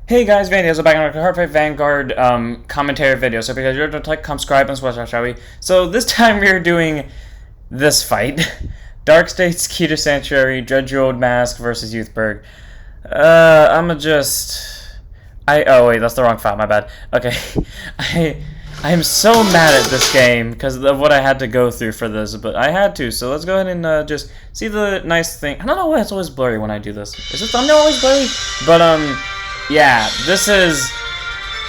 Hey guys, Vandy, so back on our Heartfight Vanguard commentary video. So because you're to come subscribe and watch, shall we? So this time we are doing this fight. Dark States, Keter Sanctuary, Drajeweled Masques versus Youthberk. Oh wait, that's the wrong file, my bad. Okay. I am so mad at this game because of what I had to go through for this, but I had to, so let's go ahead and just see the nice thing. I don't know why it's always blurry when I do this. Is the thumbnail always blurry? But yeah, this is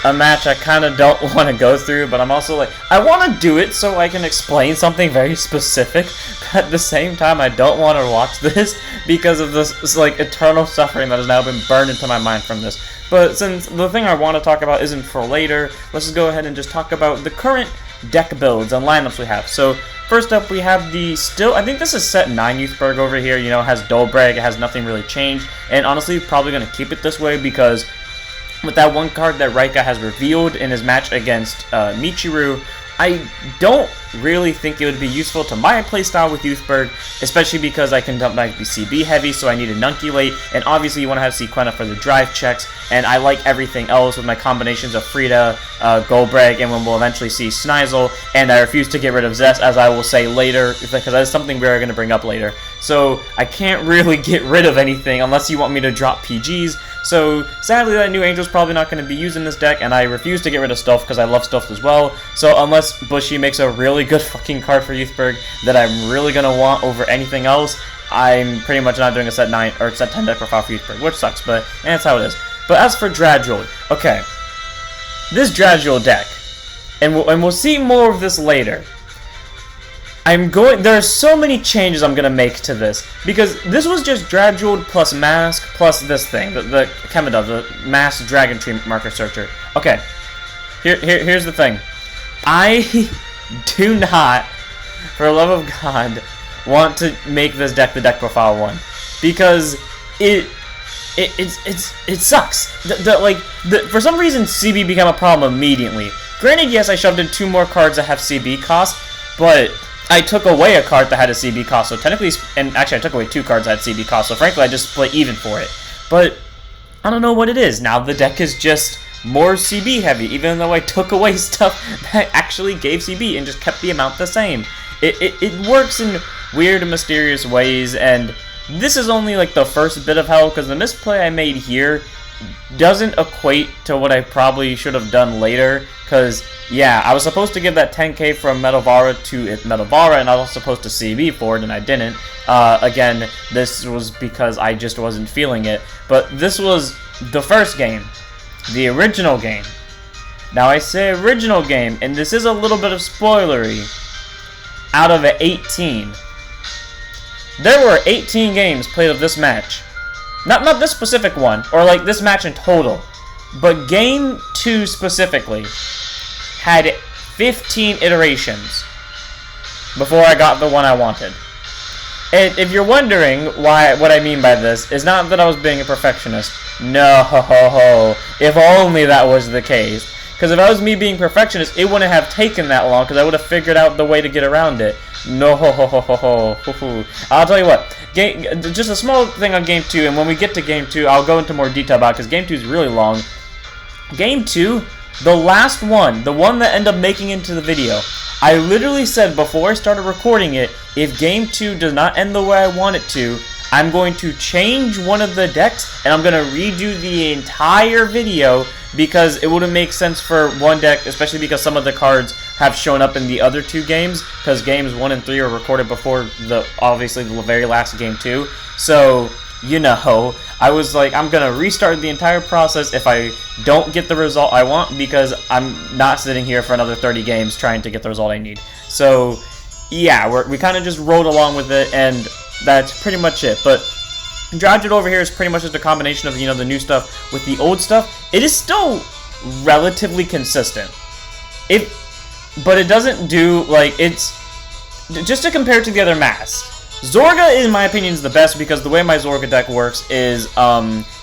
a match I kind of don't want to go through, but I'm also like, I want to do it so I can explain something very specific, but at the same time, I don't want to watch this because of this like eternal suffering that has now been burned into my mind from this. But since the thing I want to talk about isn't for later, let's just go ahead and just talk about the current deck builds and lineups we have. So first up, we have I think this is set 9 Youthberk over here. You know, it has Youthberk, it has nothing really changed, and honestly, probably going to keep it this way because with that one card that Raika has revealed in his match against Michiru, I don't really think it would be useful to my playstyle with Youthberk, especially because I can dump my CB heavy, so I need an Nunculate, and obviously you want to have Sequena for the drive checks, and I like everything else with my combinations of Frida, Golbreg, and when we'll eventually see Sneasel, and I refuse to get rid of Zest, as I will say later, because that's something we're going to bring up later. So I can't really get rid of anything unless you want me to drop PGs. So sadly, that new Angel's probably not going to be used in this deck, and I refuse to get rid of Stealth because I love Stealth as well. So unless Bushy makes a really good fucking card for Youthberk that I'm really going to want over anything else, I'm pretty much not doing a set 9 or set 10 deck profile for Youthberk, which sucks, but that's how it is. But as for Drajeweled, okay, this Drajeweled deck, and we'll see more of this later. There are so many changes I'm gonna make to this because this was just Drajeweled plus Mask plus this thing, the Chemidove, the Mask Dragon Tree Marker Searcher. Okay, here's the thing. I do not, for the love of God, want to make this deck the deck profile one because it sucks. For some reason, CB became a problem immediately. Granted, yes, I shoved in 2 more cards that have CB cost, but I took away a card that had a CB cost, so technically, and actually I took away 2 cards that had CB cost, so frankly I just split even for it. But I don't know what it is. Now the deck is just more CB heavy, even though I took away stuff that actually gave CB and just kept the amount the same. It works in weird and mysterious ways, and this is only like the first bit of hell, because the misplay I made here doesn't equate to what I probably should have done later, because yeah, I was supposed to give that 10k from Metalvara to Metalvara, and I was supposed to CB for it, and I didn't. Again, this was because I just wasn't feeling it, but this was the first game, the original game. Now I say original game, and this is a little bit of spoilery. Out of 18, there were 18 games played of this match. Not this specific one, or like this match in total, but game 2 specifically had 15 iterations before I got the one I wanted. And if you're wondering what I mean by this, is not that I was being a perfectionist. No, if only that was the case. Because if I was me being perfectionist, it wouldn't have taken that long, because I would have figured out the way to get around it. No, I'll tell you what. Just a small thing on Game 2, and when we get to Game 2, I'll go into more detail about it, because Game 2 is really long. Game 2, the last one, the one that ended up making into the video, I literally said before I started recording it, if Game 2 does not end the way I want it to, I'm going to change one of the decks, and I'm going to redo the entire video, because it wouldn't make sense for one deck, especially because some of the cards have shown up in the other 2 games, because games 1 and 3 are recorded before obviously the very last Game 2. So, you know, I was like, I'm going to restart the entire process if I don't get the result I want, because I'm not sitting here for another 30 games trying to get the result I need. So, yeah, we kind of just rode along with it, and that's pretty much it. But Drajeweled over here is pretty much just a combination of, you know, the new stuff with the old stuff. It is still relatively consistent. But it doesn't do, like, it's just to compare it to the other masks. Zorga, in my opinion, is the best because the way my Zorga deck works is,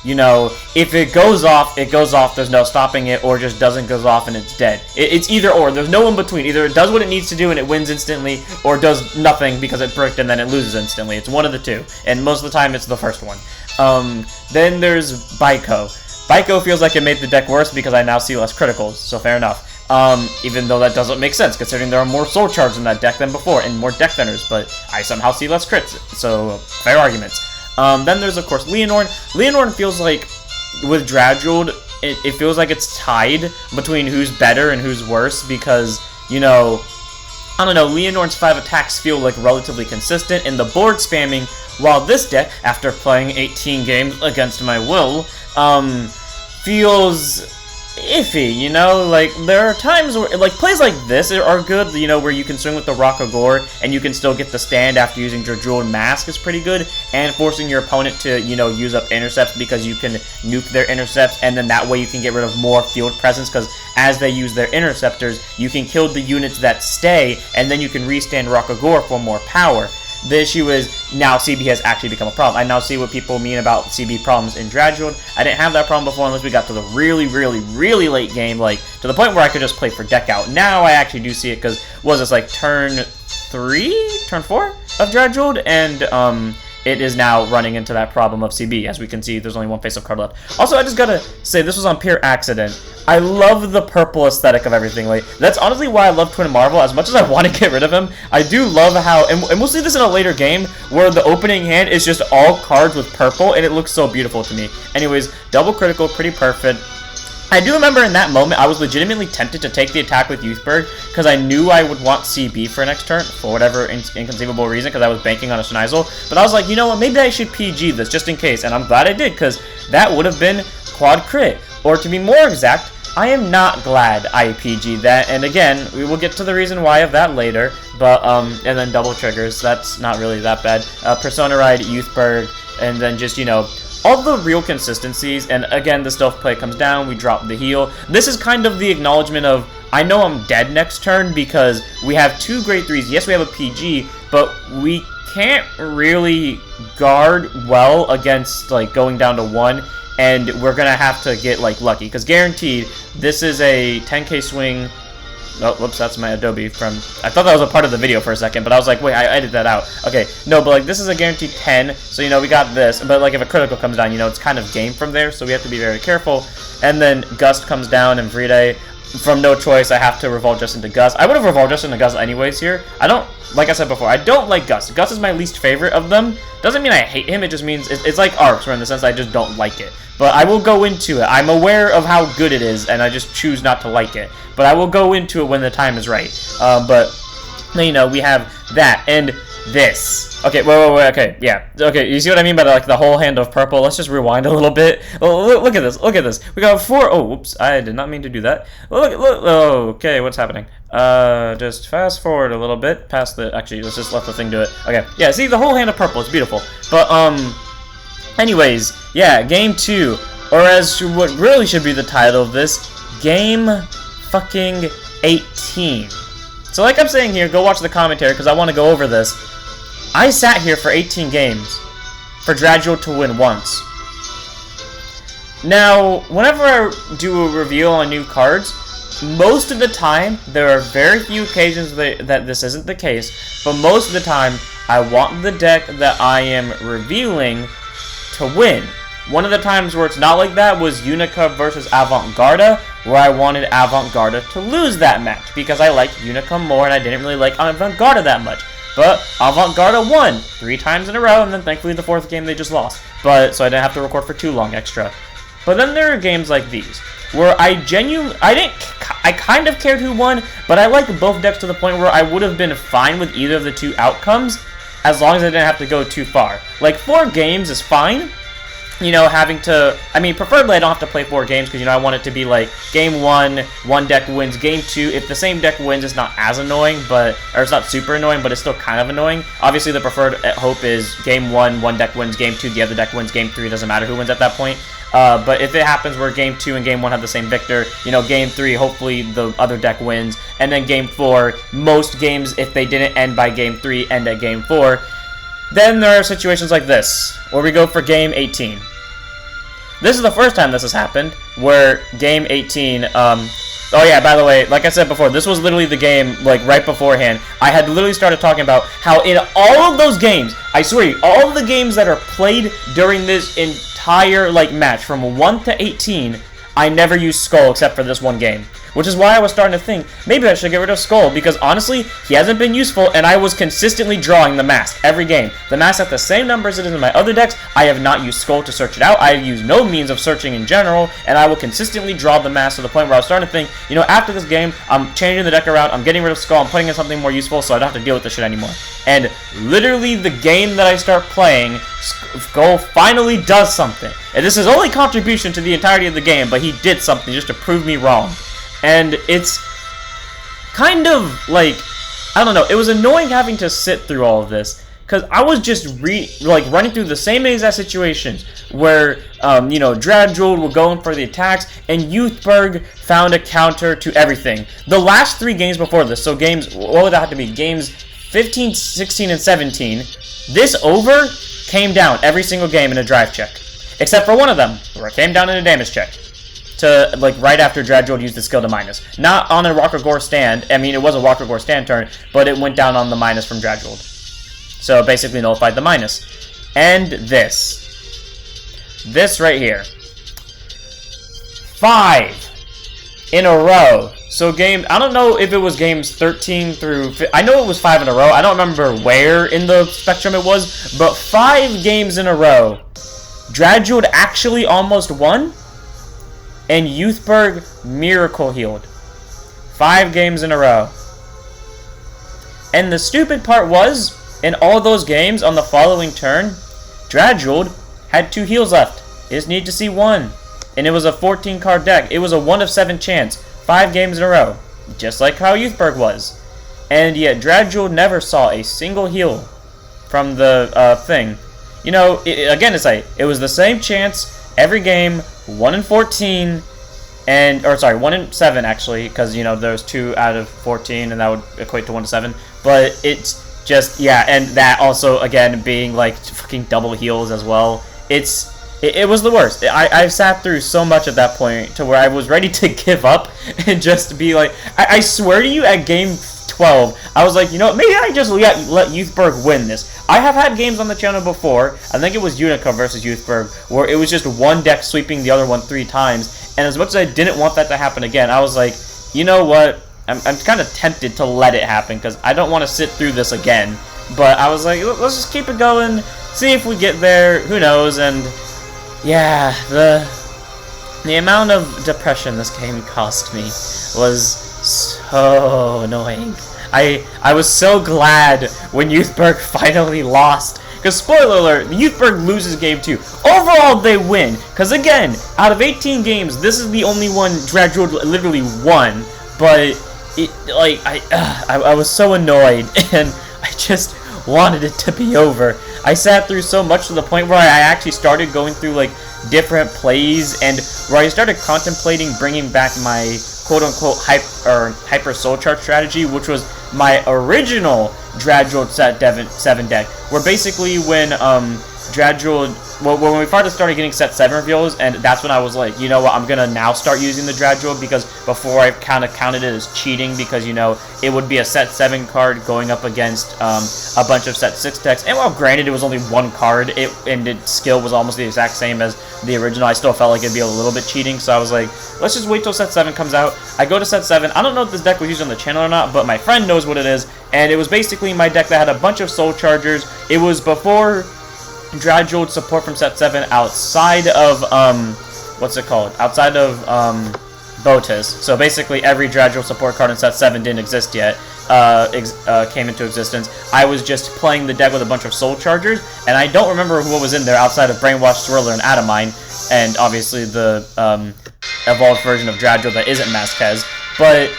you know, if it goes off, there's no stopping it, or just doesn't goes off and it's dead. It's either or, there's no in between. Either it does what it needs to do and it wins instantly, or does nothing because it bricked and then it loses instantly. It's one of the two, and most of the time it's the first one. Then there's Baiko. Baiko feels like it made the deck worse because I now see less criticals, so fair enough. Even though that doesn't make sense, considering there are more soul charges in that deck than before, and more deck thinners, but I somehow see less crits, so fair arguments. Then there's, of course, Leonore. Leonore feels like, with Drajeweled, it feels like it's tied between who's better and who's worse, because, you know, I don't know, Leonore's 5 attacks feel like relatively consistent in the board spamming, while this deck, after playing 18 games against my will, feels iffy, you know? Like, there are times where, like, plays like this are good, you know, where you can swing with the Rock of Gore, and you can still get the stand after using Drajeweled Mask is pretty good, and forcing your opponent to, you know, use up intercepts because you can nuke their intercepts, and then that way you can get rid of more field presence, because as they use their interceptors, you can kill the units that stay, and then you can restand Rock of Gore for more power. The issue is, now CB has actually become a problem. I now see what people mean about CB problems in Drajeweled. I didn't have that problem before unless we got to the really, really, really late game, like, to the point where I could just play for deck out. Now I actually do see it, because, what was this, like, turn 4 of Drajeweled? And, it is now running into that problem of CB. As we can see, there's only one face-up card left. Also, I just gotta say, this was on pure accident. I love the purple aesthetic of everything. Like, that's honestly why I love Twin Marvel. As much as I want to get rid of him, I do love how, and we'll see this in a later game, where the opening hand is just all cards with purple, and it looks so beautiful to me. Anyways, double critical, pretty perfect. I do remember in that moment, I was legitimately tempted to take the attack with Youthberk, because I knew I would want CB for next turn, for whatever inconceivable reason, because I was banking on a Schneisel. But I was like, you know what, maybe I should PG this, just in case, and I'm glad I did, because that would have been quad crit. Or to be more exact, I am not glad I PG'd that, and again, we will get to the reason why of that later, but, and then double triggers, that's not really that bad. Persona Ride, Youthberk, and then just, you know, all the real consistencies, and again, the stealth play comes down, we drop the heal. This is kind of the acknowledgement of, I know I'm dead next turn because we have 2 grade 3s. Yes, we have a PG, but we can't really guard well against, like, going down to 1, and we're gonna have to get, like, lucky, because guaranteed, this is a 10k swing. Oh, whoops, that's my Adobe from... I thought that was a part of the video for a second, but I was like, wait, I edited that out. Okay, no, but, like, this is a guaranteed 10, so, you know, we got this. But, like, if a critical comes down, you know, it's kind of game from there, so we have to be very careful. And then Gust comes down, and Vride, from no choice, I have to revolve just into Gust. I would have revolved just into Gust anyways here. I don't... Like I said before, I don't like Gust. Gust is my least favorite of them. Doesn't mean I hate him, it just means... It's like Arcs, where in the sense I just don't like it. But I will go into it. I'm aware of how good it is, and I just choose not to like it. But I will go into it when the time is right. But, you know, we have that, and this. Okay, wait, okay, yeah. Okay, you see what I mean by, like, the whole hand of purple? Let's just rewind a little bit. Oh, look at this. We got 4, oh, whoops, I did not mean to do that. Look, oh, okay, what's happening? Just fast forward a little bit, past the, actually, let's just let the thing do it. Okay, yeah, see, the whole hand of purple, it's beautiful. But, anyways, yeah, game 2, or as what really should be the title of this, game fucking 18. So like I'm saying here, go watch the commentary because I want to go over this. I sat here for 18 games for Drajeweled to win once. Now, whenever I do a review on new cards, most of the time, there are very few occasions that this isn't the case, but most of the time, I want the deck that I am reviewing to win. One of the times where it's not like that was Unica versus Avant-Garde, where I wanted Avant-Garde to lose that match, because I liked Unica more and I didn't really like Avant-Garde that much. But Avant-Garde won 3 times in a row, and then thankfully the 4th game they just lost. But so I didn't have to record for too long extra. But then there are games like these, where I kind of cared who won, but I liked both decks to the point where I would have been fine with either of the 2 outcomes, as long as I didn't have to go too far. Like, 4 games is fine. You know, having to, I mean, preferably I don't have to play 4 games, because, you know, I want it to be like, game 1, one deck wins, game 2, if the same deck wins, it's not as annoying, but, or it's not super annoying, but it's still kind of annoying. Obviously, the preferred hope is game 1, one deck wins, game 2, the other deck wins, game 3, doesn't matter who wins at that point. But if it happens where game 2 and game 1 have the same victor, you know, game 3, hopefully the other deck wins, and then game 4, most games, if they didn't end by game 3, end at game 4. Then there are situations like this, where we go for game 18. This is the first time this has happened, where game 18, oh yeah, by the way, like I said before, this was literally the game, like, right beforehand. I had literally started talking about how in all of those games, I swear you, all of the games that are played during this entire entire, like, match from 1 to 18, I never used Skull except for this one game. Which is why I was starting to think, maybe I should get rid of Skull, because honestly, he hasn't been useful, and I was consistently drawing the mask every game. The mask at the same numbers it is in my other decks. I have not used Skull to search it out. I have used no means of searching in general, and I will consistently draw the mask to the point where I was starting to think, you know, after this game, I'm changing the deck around, I'm getting rid of Skull, I'm putting in something more useful, so I don't have to deal with this shit anymore. And literally the game that I start playing, Skull finally does something. And this is only contribution to the entirety of the game, but he did something just to prove me wrong. And it's kind of like, I don't know, it was annoying having to sit through all of this, because I was just running through the same exact situations where, you know, Drajeweled were going for the attacks, and Youthberk found a counter to everything. The last 3 games before this, so games, what would that have to be? Games 15, 16, and 17, this over came down every single game in a drive check. Except for one of them, where it came down in a damage check. To, like, right after Drajeweled used the skill to minus. Not on a Rock or Gore stand. I mean, it was a Rock or Gore stand turn, but it went down on the minus from Drajeweled. So, basically nullified the minus. And this. This right here. 5 in a row. So, I don't know if it was games 13 through... I know it was 5 in a row. I don't remember where in the spectrum it was, but 5 games in a row. Drajeweled actually almost won. And Youthberk miracle healed. 5 games in a row. And the stupid part was, in all those games on the following turn, Drajeweled had 2 heals left. He just needed to see 1. And it was a 14 card deck. It was a 1 of 7 chance. 5 games in a row. Just like how Youthberk was. And yet Drajeweled never saw a single heal from the thing. You know, again, it's like, it was the same chance every game, 1 in 14, or sorry, 1 in 7 actually, because, you know, there's 2 out of 14, and that would equate to 1 to 7, but it's just, yeah, and that also, again, being, like, fucking double heals as well, it was the worst. I sat through so much at that point, to where I was ready to give up, and just be like, I swear to you, at game 12, I was like, you know what, maybe I just let Youthberk win this. I have had games on the channel before, I think it was Unica versus Youthberk, where it was just one deck sweeping the other one 3 times, and as much as I didn't want that to happen again, I was like, you know what, I'm kind of tempted to let it happen, because I don't want to sit through this again, but I was like, let's just keep it going, see if we get there, who knows, and yeah, the amount of depression this game cost me was so annoying. I was so glad when Youthberk finally lost. Because, spoiler alert, Youthberk loses game 2. Overall, they win. Because, again, out of 18 games, this is the only one Drajeweled literally won. But, I was so annoyed, and I just wanted it to be over. I sat through so much to the point where I actually started going through, like, different plays, and where I started contemplating bringing back my quote-unquote hyper soul chart strategy, which was my original Drajeweled set 7 deck, where basically when Drajeweled, well, when we first started getting set 7 reveals, and that's when I was like, you know what, I'm gonna now start using the Drajeweled, because before I kind of counted it as cheating, because, you know, it would be a set 7 card going up against a bunch of set 6 decks, and while granted it was only 1 card, and its skill was almost the exact same as the original, I still felt like it'd be a little bit cheating, so I was like, let's just wait till set 7 comes out. I go to set 7, I don't know if this deck was used on the channel or not, but my friend knows what it is, and it was basically my deck that had a bunch of soul chargers. It was before Drajeweled support from set 7 outside of, what's it called? Outside of, Botas. So basically every Drajeweled support card in set 7 didn't exist yet, came into existence. I was just playing the deck with a bunch of soul chargers, and I don't remember what was in there outside of Brainwash, Swirler, and Adamine, and obviously the, evolved version of Drajeweled that isn't Masques, but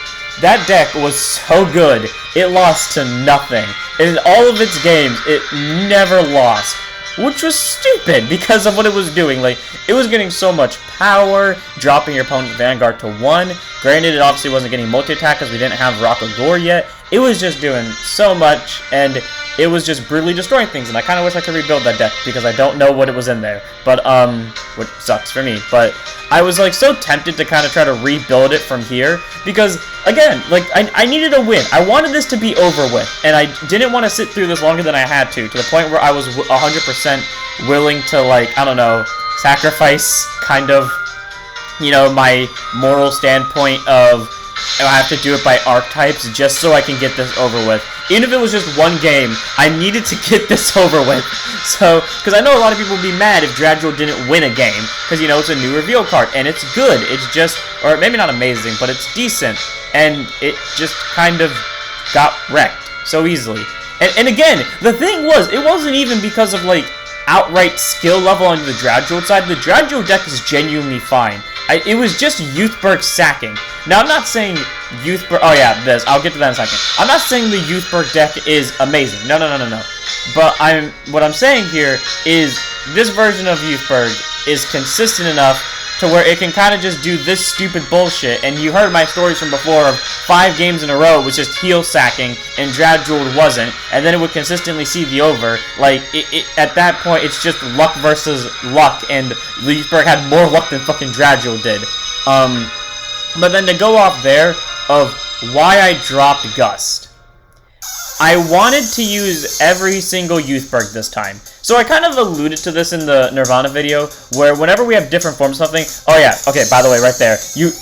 that deck was so good, it lost to nothing. In all of its games, it never lost. Which was stupid because of what it was doing. Like, it was getting so much power, dropping your opponent's Vanguard to 1. Granted, it obviously wasn't getting multi-attack because we didn't have Rock or Gore yet. It was just doing so much, and it was just brutally destroying things, and I kind of wish I could rebuild that deck because I don't know what it was in there. But, which sucks for me. But I was, like, so tempted to kind of try to rebuild it from here because, again, like, I needed a win. I wanted this to be over with, and I didn't want to sit through this longer than I had to the point where I was 100% willing to, like, I don't know, sacrifice kind of, you know, my moral standpoint of I have to do it by archetypes just so I can get this over with. Even if it was just one game, I needed to get this over with. So, because I know a lot of people would be mad if Drajeweled didn't win a game, because, you know, it's a new reveal card, and it's good. It's just, or maybe not amazing, but it's decent, and it just kind of got wrecked so easily. And again, the thing was, it wasn't even because of, like, outright skill level on the Drajeweled side. The Drajeweled deck is genuinely fine. It was just Youthberk sacking. Now, I'm not saying Youthberk... Oh, yeah, this. I'll get to that in a second. I'm not saying the Youthberk deck is amazing. No. But what I'm saying here is this version of Youthberk is consistent enough to where it can kind of just do this stupid bullshit. And you heard my stories from before of 5 games in a row was just heal sacking, and Drajeweled wasn't. And then it would consistently see the over. Like, at that point, it's just luck versus luck, and Youthberk had more luck than fucking Drajeweled did. But then to go off there of why I dropped Gust. I wanted to use every single Youthberk this time. So I kind of alluded to this in the Nirvana video, where whenever we have different forms of something... Oh yeah, okay, by the way, right there.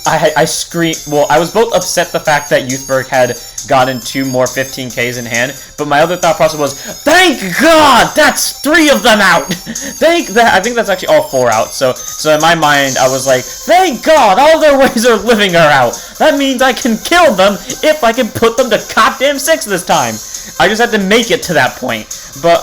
I screamed... Well, I was both upset the fact that Youthberk had gotten 2 more 15Ks in hand, but my other thought process was, thank God, that's 3 of them out! I think that's actually all 4 out, so in my mind, I was like, thank God, all their ways of living are out! That means I can kill them if I can put them to goddamn 6 this time! I just had to make it to that point. But,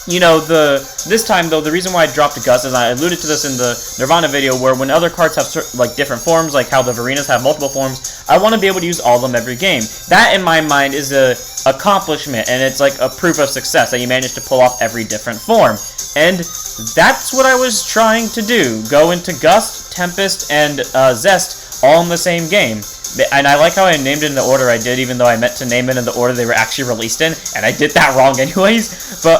you know, this time, though, the reason why I dropped the Gust is I alluded to this in the Nirvana video, where when other cards have, like, different forms, like how the Varinas have multiple forms, I want to be able to use all of them every game. That, in my mind, is a accomplishment, and it's like a proof of success, that you managed to pull off every different form. And that's what I was trying to do. Go into Gust, Tempest, and Zest all in the same game. And I like how I named it in the order I did, even though I meant to name it in the order they were actually released in, and I did that wrong anyways. But,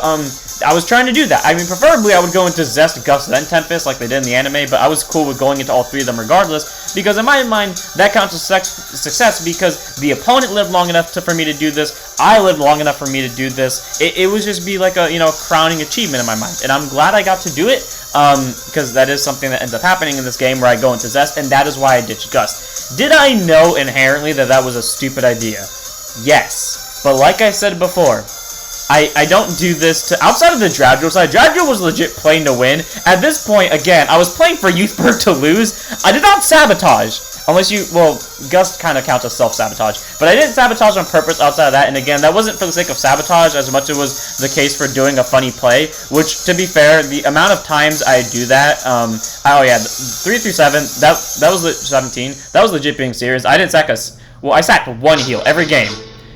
I was trying to do that. I mean, preferably I would go into Zest, Gust, then Tempest, like they did in the anime, but I was cool with going into all 3 of them regardless, because in my mind, that counts as success, because the opponent lived long enough for me to do this, I lived long enough for me to do this. It would just be like a, you know, crowning achievement in my mind, and I'm glad I got to do it, because that is something that ends up happening in this game where I go into Zest, and that is why I ditched Gust. Did I know inherently that that was a stupid idea? Yes. But like I said before, I don't do this to... Outside of the Drajeweled side, Drajeweled was legit playing to win. At this point, again, I was playing for Youthberk to lose. I did not sabotage. Unless you... Well, Gust kind of counts as self-sabotage. But I didn't sabotage on purpose outside of that. And again, that wasn't for the sake of sabotage as much as it was the case for doing a funny play. Which, to be fair, the amount of times I do that... oh yeah, 3 through 7, that was 17. That was legit being serious. I didn't sack us... Well, I sacked 1 heal every game.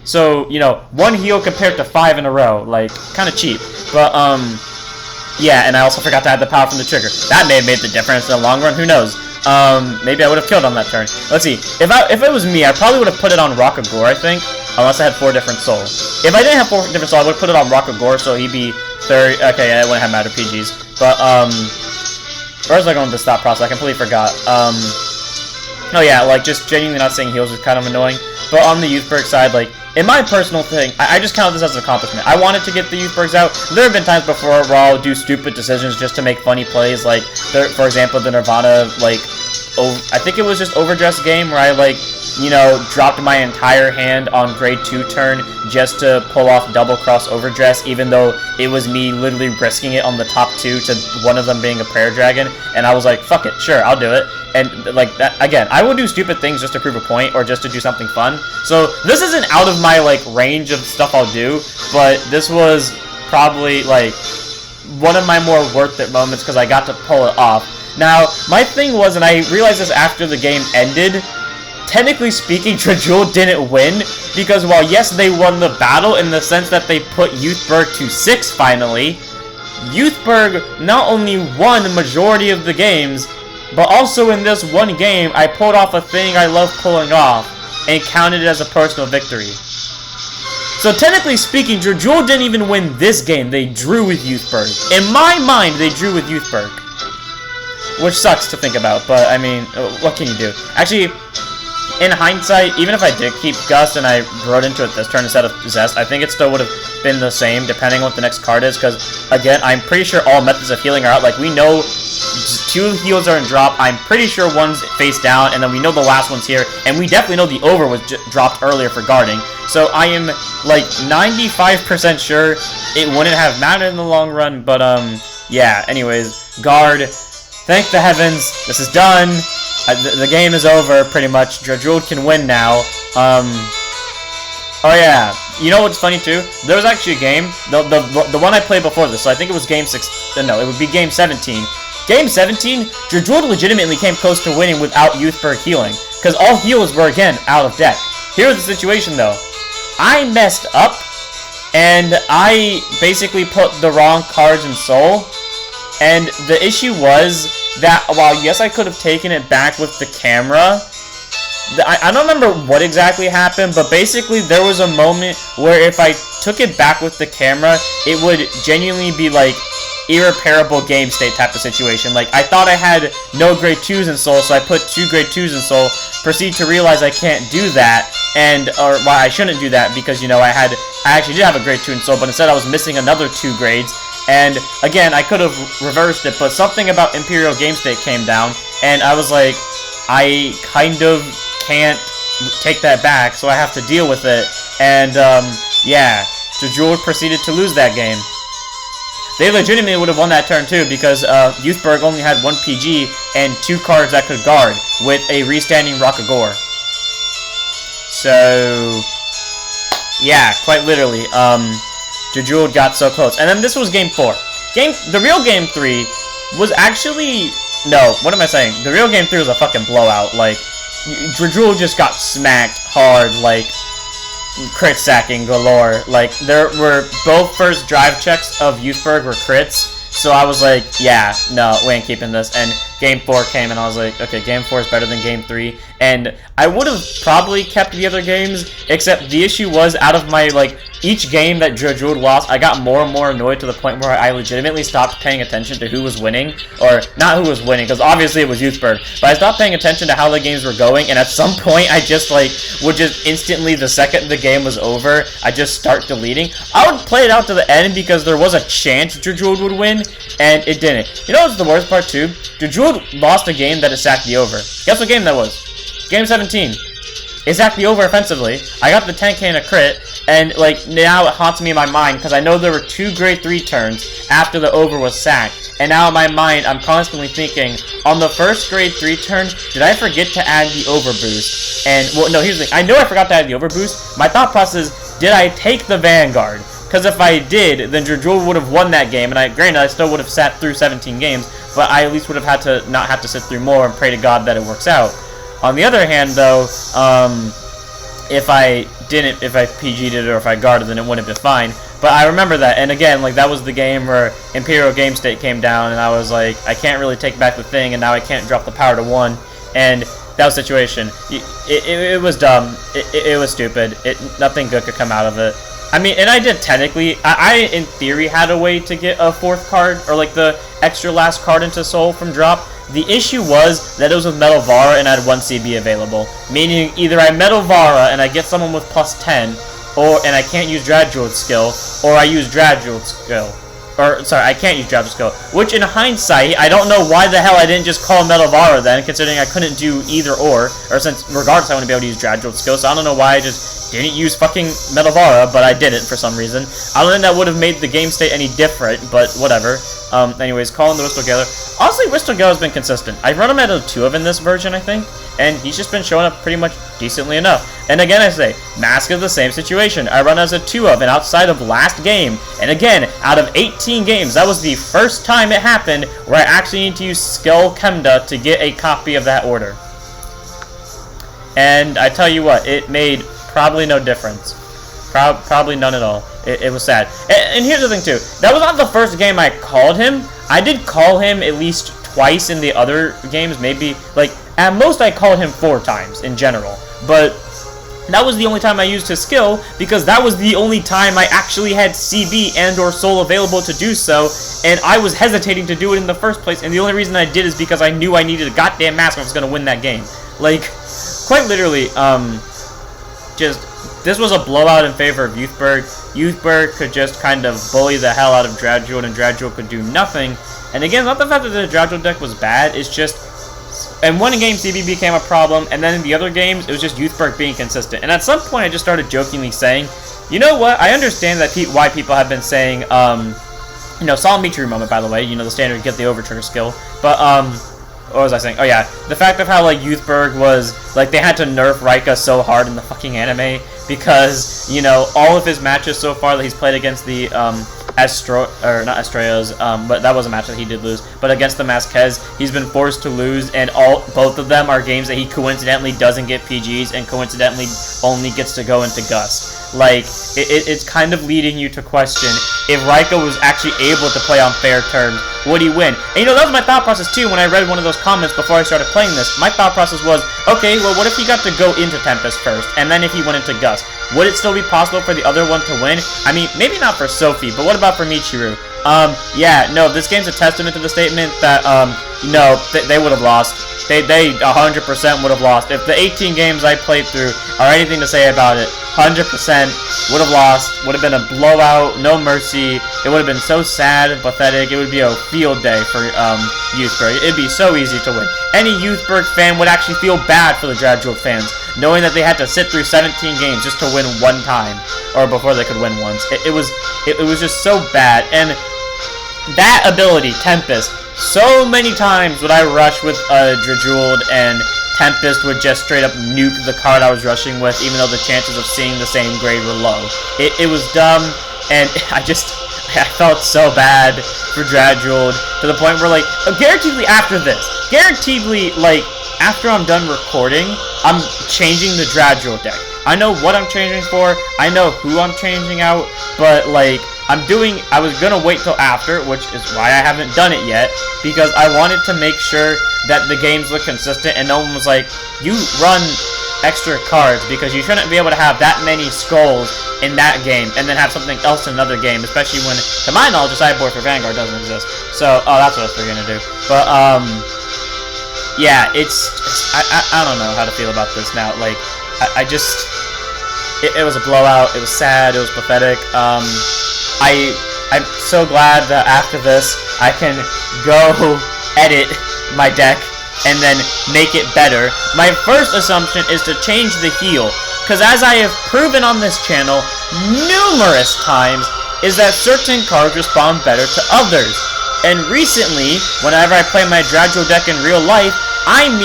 So, you know, 1 heal compared to 5 in a row, like, kind of cheap. But, yeah, and I also forgot to add the power from the trigger. That may have made the difference in the long run, who knows? Maybe I would have killed on that turn. Let's see, if it was me, I probably would have put it on Rockagore, I think, unless I had 4 different souls. If I didn't have 4 different souls, I would have put it on Rockagore, so he'd be 30, okay, I wouldn't have matter PGs. But, where was I going with this thought process? I completely forgot. Oh yeah, like, just genuinely not saying heals is kind of annoying. But on the Youthberk side, like, in my personal thing, I just count this as an accomplishment. I wanted to get the Youthberks out. There have been times before where I'll do stupid decisions just to make funny plays, like, for example, the Nirvana, like, I think it was just Overdress game where I, like, you know, dropped my entire hand on grade 2 turn just to pull off double cross Overdress, even though it was me literally risking it on the top 2 to one of them being a prayer dragon, and I was like, fuck it, sure, I'll do it. And, like, that, again, I will do stupid things just to prove a point or just to do something fun. So, this isn't out of my, like, range of stuff I'll do, but this was probably, like, one of my more worth it moments because I got to pull it off. Now, my thing was, and I realized this after the game ended, technically speaking, Drajeweled didn't win, because while, yes, they won the battle in the sense that they put Youthberk to 6 finally, Youthberk not only won the majority of the games, but also in this one game, I pulled off a thing I love pulling off, and counted it as a personal victory. So technically speaking, Drajeweled didn't even win this game, they drew with Youthberk. In my mind, they drew with Youthberk. Which sucks to think about, but I mean, what can you do? Actually, in hindsight, even if I did keep Gust and I rode into it this turn instead of Zest, I think it still would have been the same depending on what the next card is, because, again, I'm pretty sure all methods of healing are out. Like, we know 2 heals are in drop, I'm pretty sure one's face down, and then we know the last one's here, and we definitely know the over was dropped earlier for guarding. So I am, like, 95% sure it wouldn't have mattered in the long run, but, yeah, anyways, guard, thank the heavens, this is done, the game is over, pretty much. Drajeweled can win now. Oh yeah, you know what's funny too? There was actually a game, the one I played before this, so I think it was game 6, no, it would be game 17. Game 17, Drajeweled legitimately came close to winning without Youthberk healing, because all heals were, again, out of deck. Here's the situation though. I messed up, and I basically put the wrong cards in Soul, and the issue was that while yes I could have taken it back with the camera, I don't remember what exactly happened, but basically there was a moment where if I took it back with the camera, it would genuinely be like irreparable game state type of situation. Like, I thought I had no grade 2s in Soul, so I put 2 grade 2s in Soul, proceed to realize I can't do that, or why I shouldn't do that, because, you know, I actually did have a grade 2 in Soul, but instead I was missing another 2 grades, and again, I could have reversed it, but something about Imperial Game State came down, and I was like, I kind of can't take that back, so I have to deal with it, and, yeah, Drajeweled proceeded to lose that game. They legitimately would have won that turn too, because Youthberk only had 1 PG and 2 cards that could guard with a restanding Rockagore. So, yeah, quite literally, Drajeweled got so close. And then this was game 4. The real game 3 was actually, no, what am I saying? The real game 3 was a fucking blowout. Like, Drajeweled just got smacked hard, like, crit sacking galore. Like, there were both first drive checks of Youthberk were crits, so I was like, yeah, no, we ain't keeping this. And game 4 came, and I was like, okay, game 4 is better than game 3. And I would have probably kept the other games, except the issue was, out of my, like, each game that Drajeweled lost, I got more and more annoyed to the point where I legitimately stopped paying attention to who was winning, or not who was winning, because obviously it was Youthberk, but I stopped paying attention to how the games were going, and at some point I just, like, would just instantly, the second the game was over, I just start deleting. I would play it out to the end because there was a chance Drajeweled would win, and it didn't. You know what's the worst part too? Drajeweled lost a game that it sacked the over. Guess what game that was? Game 17. It sacked the over offensively. I got the 10k and a crit, and like now it haunts me in my mind because I know there were 2 grade 3 turns after the over was sacked, and now in my mind I'm constantly thinking, on the first grade 3 turn, did I forget to add the over boost? And well, no, here's the thing. I know I forgot to add the over boost. My thought process is, did I take the Vanguard? Because if I did, then Drajeweled would have won that game, and granted I still would have sat through 17 games, but I at least would have had to not have to sit through more and pray to God that it works out. On the other hand, though, if I PG'd it or if I guarded, then it wouldn't have been fine. But I remember that, and again, like, that was the game where Imperial Game State came down, and I was like, I can't really take back the thing, and now I can't drop the power to 1, and that was the situation. It was dumb. It was stupid. Nothing good could come out of it. I mean, and I did technically, I in theory had a way to get a 4th card, or like the extra last card into Soul from drop. The issue was that it was with Metal Vara and I had 1 CB available. Meaning either I Metal Vara and I get someone with plus 10, and I can't use Drajeweled's skill, or I use Drajeweled's skill. Or, sorry, I can't use Drajeweled's skill. Which in hindsight, I don't know why the hell I didn't just call Metal Vara then, considering I couldn't do either or since regardless I wouldn't be able to use Drajeweled's skill, so I don't know why I just didn't use fucking Metal Vara, but I didn't for some reason. I don't think that would have made the game state any different, but whatever. Anyways, calling the Whistle Galer. Honestly, Whistle Galer's been consistent. I've run him at a 2 of in this version, I think, and he's just been showing up pretty much decently enough. And again, I say, Masques is the same situation. I run as a 2 of, and outside of last game, and again, out of 18 games, that was the first time it happened where I actually need to use Skill Kemda to get a copy of that order. And I tell you what, it made probably no difference. Probably none at all. It was sad. And here's the thing too. That was not the first game I called him. I did call him at least twice in the other games. Maybe, like, at most I called him 4 times in general. But that was the only time I used his skill, because that was the only time I actually had CB and or Soul available to do so, and I was hesitating to do it in the first place, and the only reason I did is because I knew I needed a goddamn mask if I was going to win that game. Like, quite literally, this was a blowout in favor of Youthberk. Youthberk could just kind of bully the hell out of Drajeweled, and Drajeweled could do nothing. And again, not the fact that the Drajeweled deck was bad, it's just... In one game, CB became a problem, and then in the other games, it was just Youthberk being consistent. And at some point, I just started jokingly saying, you know what, I understand that why people have been saying, you know, Solemn Michiru moment, by the way, you know, the standard get the overtrigger skill. But, what was I saying? Oh, yeah. The fact of how, like, Youthberk was, like, they had to nerf Rika so hard in the fucking anime because, you know, all of his matches so far that he's played against the, not Estrellas, but that was a match that he did lose, but against the Masques, he's been forced to lose, and both of them are games that he coincidentally doesn't get PGs and coincidentally only gets to go into Gust. Like, it's kind of leading you to question if Rika was actually able to play on fair terms, would he win? And you know, that was my thought process too when I read one of those comments before I started playing this. My thought process was, okay, well, what if he got to go into Tempest first, and then if he went into Gust? Would it still be possible for the other one to win? I mean, maybe not for Sophie, but what about for Michiru? Yeah, no, this game's a testament to the statement that, no, they would have lost. They 100% would have lost. If the 18 games I played through are anything to say about it, 100% would have lost. Would have been a blowout, no mercy. It would have been so sad and pathetic. It would be a field day for Youthberk. It'd be so easy to win. Any Youthberk fan would actually feel bad for the Drajeweled fans, knowing that they had to sit through 17 games just to win one time, or before they could win once. It was just so bad. And that ability, Tempest, so many times would I rush with Drajeweled, and Tempest would just straight up nuke the card I was rushing with, even though the chances of seeing the same grade were low. It was dumb, and I felt so bad for Drajeweled, to the point where, like, guaranteedly after this, like, after I'm done recording, I'm changing the Drajeweled deck. I know what I'm changing for, I know who I'm changing out, but, like, I was gonna wait till after, which is why I haven't done it yet, because I wanted to make sure that the games look consistent and no one was like, you run extra cards because you shouldn't be able to have that many skulls in that game and then have something else in another game, especially when, to my knowledge, a sideboard for Vanguard doesn't exist. So, that's what I was gonna do. But, yeah, I don't know how to feel about this now. Like, it was a blowout, it was sad, it was pathetic. I'm so glad that after this, I can go edit my deck and then make it better. My first assumption is to change the heal, because as I have proven on this channel numerous times, is that certain cards respond better to others. And recently, whenever I play my Drajeweled deck in real life, and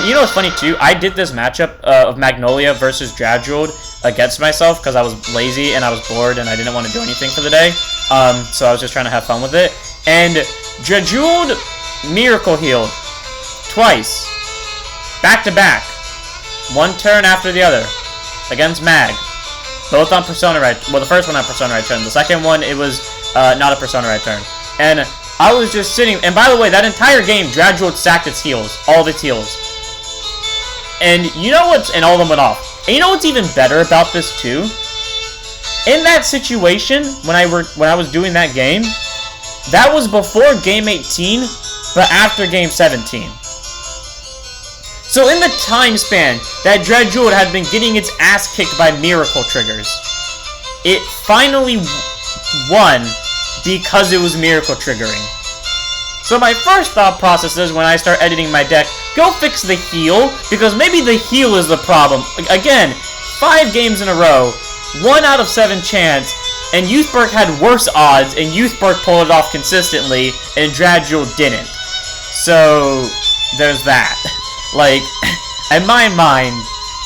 you know what's funny too? I did this matchup of Magnolia versus Drajeweled against myself because I was lazy and I was bored and I didn't want to do anything for the day. So I was just trying to have fun with it. And Drajeweled Miracle Healed twice, back to back, one turn after the other, against Mag. Both on Persona Right. Well, the first one on Persona Right turn. The second one, it was not a Persona Right turn. And I was just sitting, and by the way, that entire game, Drajeweled sacked its heals, all of its heals. And you know what's, and all of them went off. And you know what's even better about this too? In that situation, when I was doing that game, that was before game 18, but after game 17. So in the time span that Drajeweled had been getting its ass kicked by miracle triggers, it finally won because it was miracle triggering. So my first thought process is when I start editing my deck, go fix the heal, because maybe the heal is the problem. Again, 5 games in a row, 1 out of 7 chance, and Youthberk had worse odds, and Youthberk pulled it off consistently, and Drajeweled didn't. So, there's that. Like, in my mind,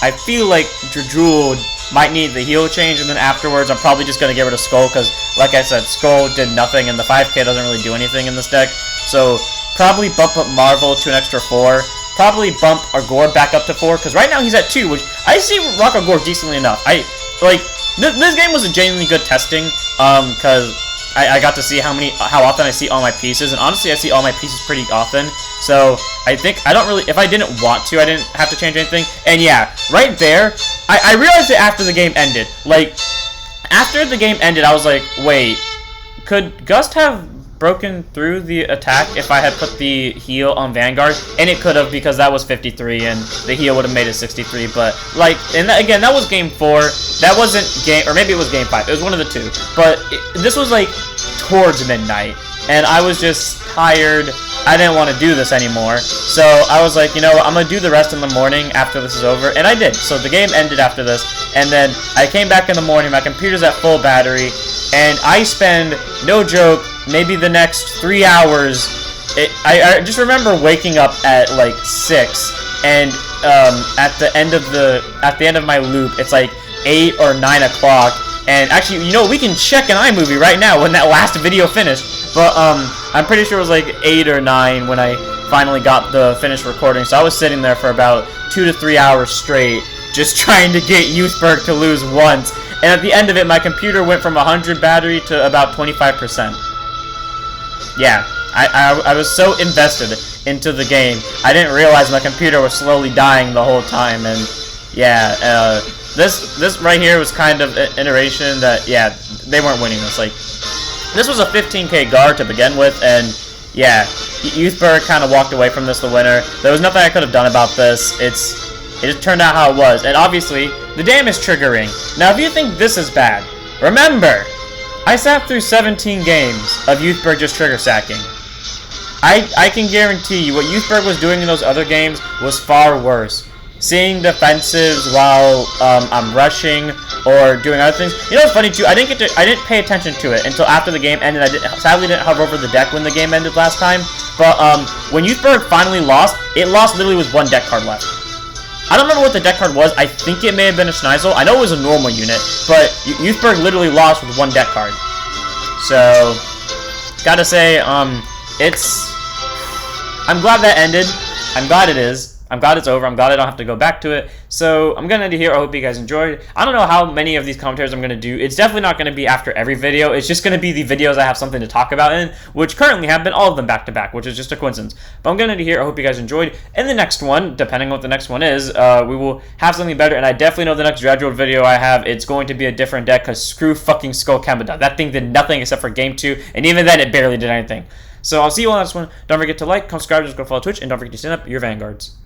I feel like Drajeweled might need the heal change, and then afterwards I'm probably just going to get rid of Skull, because, like I said, Skull did nothing, and the 5k doesn't really do anything in this deck. So, probably bump up Marvel to an extra 4. Probably bump Agor back up to 4, because right now he's at 2, which I see rock Agor decently enough. This game was a genuinely good testing, because I got to see how often I see all my pieces, and honestly I see all my pieces pretty often, so I think, if I didn't want to, I didn't have to change anything, and yeah, right there, I realized it after the game ended. Like, after the game ended, I was like, wait, could Gust have broken through the attack if I had put the heal on Vanguard, and it could have because that was 53 and the heal would have made it 63. But like, and again, that was game 4. That wasn't game, or maybe it was game 5. It was one of the two. But this was like towards midnight, and I was just tired. I didn't want to do this anymore, so I was like, you know what, I'm gonna do the rest in the morning after this is over, and I did. So the game ended after this, and then I came back in the morning. My computer's at full battery, and I spend, no joke, maybe the next 3 hours. I just remember waking up at like 6, and at the end of my loop, it's like 8 or 9 o'clock. And actually, you know, we can check an iMovie right now when that last video finished. But I'm pretty sure it was like 8 or 9 when I finally got the finished recording. So I was sitting there for about 2 to 3 hours straight, just trying to get Youthberk to lose once. And at the end of it, my computer went from 100 battery to about 25%. Yeah, I was so invested into the game, I didn't realize my computer was slowly dying the whole time. And yeah, this right here was kind of an iteration that, yeah, they weren't winning this. Like, this was a 15k guard to begin with, and yeah, Youthberk kind of walked away from this the winner. There was nothing I could have done about this. It just turned out how it was, and obviously, the damage triggering. Now, if you think this is bad, remember, I sat through 17 games of Youthberk just trigger sacking. I can guarantee you what Youthberk was doing in those other games was far worse. Seeing defensives while I'm rushing or doing other things. You know what's funny too? I didn't pay attention to it until after the game ended. Sadly didn't hover over the deck when the game ended last time. But when Youthberk finally lost, it lost literally with 1 deck card left. I don't remember what the deck card was. I think it may have been a Schneisel. I know it was a normal unit, but Youthberk literally lost with 1 deck card. So, gotta say, I'm glad that ended. I'm glad it is. I'm glad it's over. I'm glad I don't have to go back to it. So I'm going to end it here. I hope you guys enjoyed. I don't know how many of these commentaries I'm going to do. It's definitely not going to be after every video. It's just going to be the videos I have something to talk about in, which currently have been all of them back to back, which is just a coincidence. But I'm going to end it here. I hope you guys enjoyed. In the next one, depending on what the next one is, we will have something better. And I definitely know the next Drajeweled video I have, it's going to be a different deck because screw fucking Skull Kemba. That thing did nothing except for game 2. And even then, it barely did anything. So I'll see you on the next one. Don't forget to like, subscribe, just go follow Twitch, and don't forget to stand up your Vanguards.